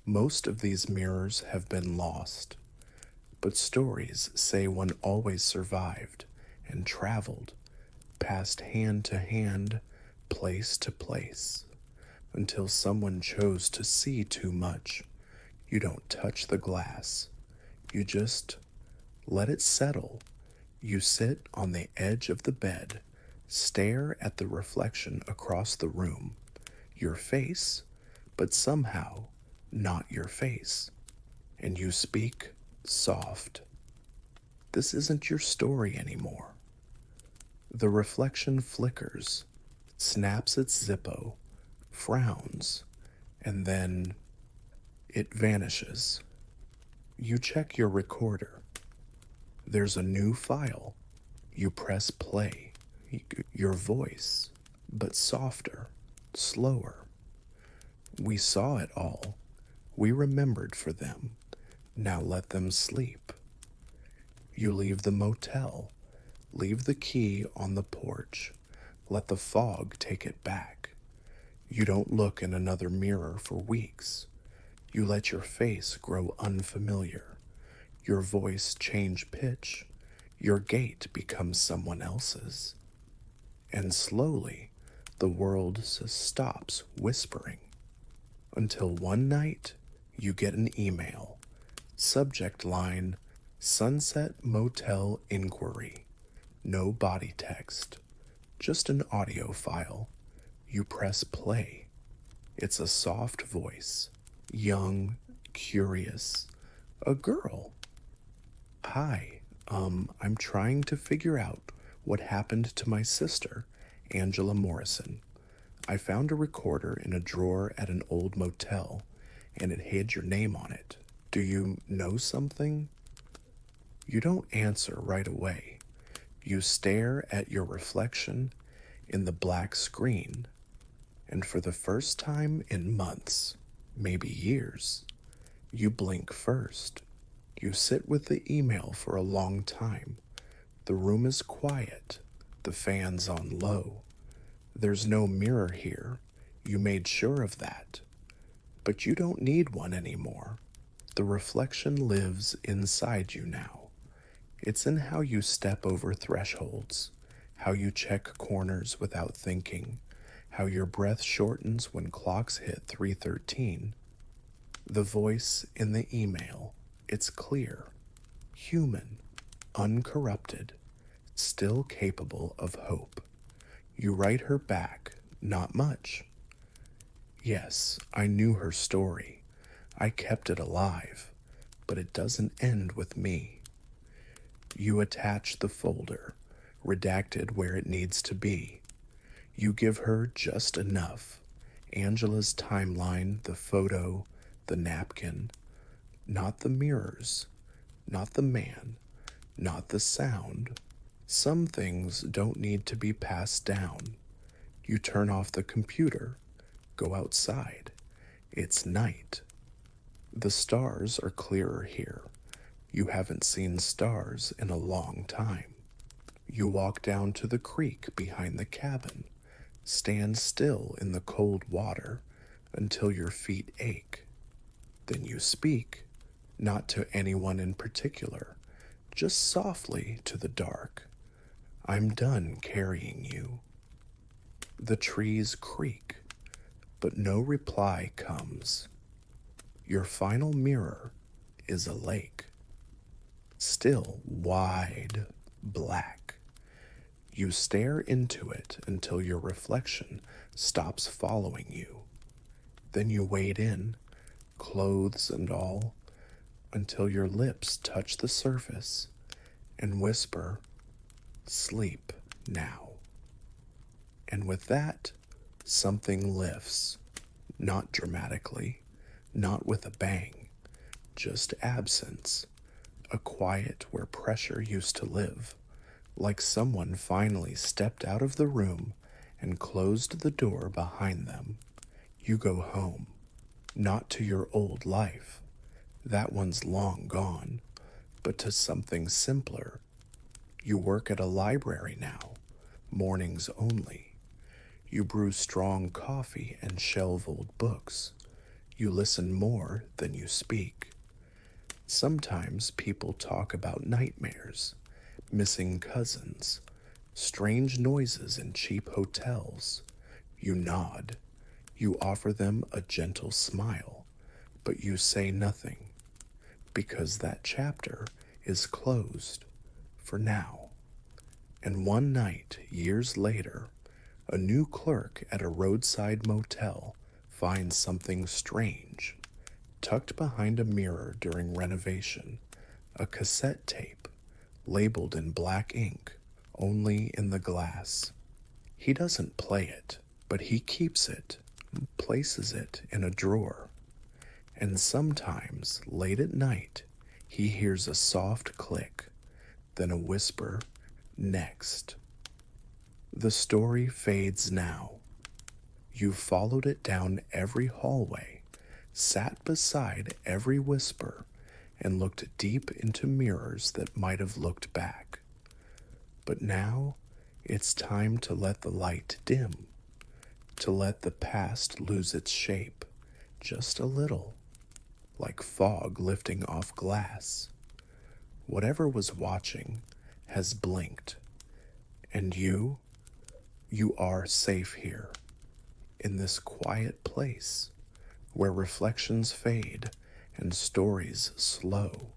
Most of these mirrors have been lost, but stories say one always survived and traveled, passed hand to hand, place to place, until someone chose to see too much. You don't touch the glass. You just let it settle. You sit on the edge of the bed, stare at the reflection across the room, your face, but somehow not your face, and you speak soft. This isn't your story anymore. The reflection flickers, snaps its Zippo, frowns, and then it vanishes. You check your recorder. There's a new file. You press play. Your voice, but softer, slower. We saw it all. We remembered for them. Now let them sleep. You leave the motel. Leave the key on the porch. Let the fog take it back. You don't look in another mirror for weeks. You let your face grow unfamiliar. Your voice change pitch. Your gait becomes someone else's. And slowly, the world stops whispering. Until one night, You get an email. Subject line, Sunset Motel Inquiry. No body text, just an audio file. You press play. It's a soft voice, young, curious, a girl. Hi, I'm trying to figure out what happened to my sister, Angela Morrison. I found a recorder in a drawer at an old motel, and it had your name on it. Do you know something? You don't answer right away. You stare at your reflection in the black screen, and for the first time in months, maybe years, you blink first. You sit with the email for a long time. The room is quiet, the fan's on low. There's no mirror here. You made sure of that. But you don't need one anymore. The reflection lives inside you now. It's in how you step over thresholds, how you check corners without thinking, how your breath shortens when clocks hit 3:13. The voice in the email, it's clear, human, uncorrupted, still capable of hope. You write her back, not much. Yes, I knew her story. I kept it alive, but it doesn't end with me. You attach the folder, redacted where it needs to be. You give her just enough. Angela's timeline, the photo, the napkin, not the mirrors, not the man, not the sound. Some things don't need to be passed down. You turn off the computer, go outside. It's night. The stars are clearer here. You haven't seen stars in a long time. You walk down to the creek behind the cabin, stand still in the cold water until your feet ache. Then you speak, not to anyone in particular, just softly to the dark. I'm done carrying you. The trees creak, but no reply comes. Your final mirror is a lake, still wide, black. You stare into it until your reflection stops following you. Then you wade in, clothes and all, until your lips touch the surface and whisper, sleep now. And with that, something lifts, not dramatically, not with a bang, just absence, a quiet where pressure used to live, like someone finally stepped out of the room and closed the door behind them. You go home, not to your old life, that one's long gone, but to something simpler. You work at a library now, mornings only. You brew strong coffee and shelve old books. You listen more than you speak. Sometimes people talk about nightmares, missing cousins, strange noises in cheap hotels. You nod. You offer them a gentle smile, but you say nothing, because that chapter is closed for now. And one night, years later, a new clerk at a roadside motel finds something strange, tucked behind a mirror during renovation, a cassette tape, labeled in black ink, only in the glass. He doesn't play it, but he keeps it, places it in a drawer. And sometimes, late at night, he hears a soft click, then a whisper, next. The story fades now. You've followed it down every hallway, sat beside every whisper, and looked deep into mirrors that might have looked back. But now, it's time to let the light dim, to let the past lose its shape, just a little, like fog lifting off glass. Whatever was watching has blinked, and you are safe here, in this quiet place, where reflections fade and stories slow,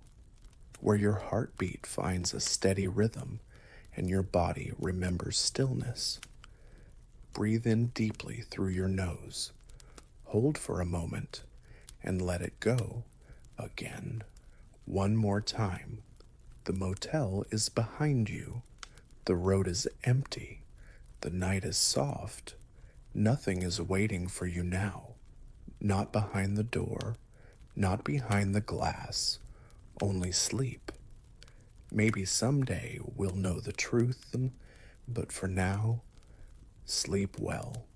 where your heartbeat finds a steady rhythm and your body remembers stillness. Breathe in deeply through your nose, hold for a moment, and let it go again. One more time. The motel is behind you. The road is empty. The night is soft. Nothing is waiting for you now. Not behind the door, not behind the glass, only sleep. Maybe someday we'll know the truth, but for now, sleep well.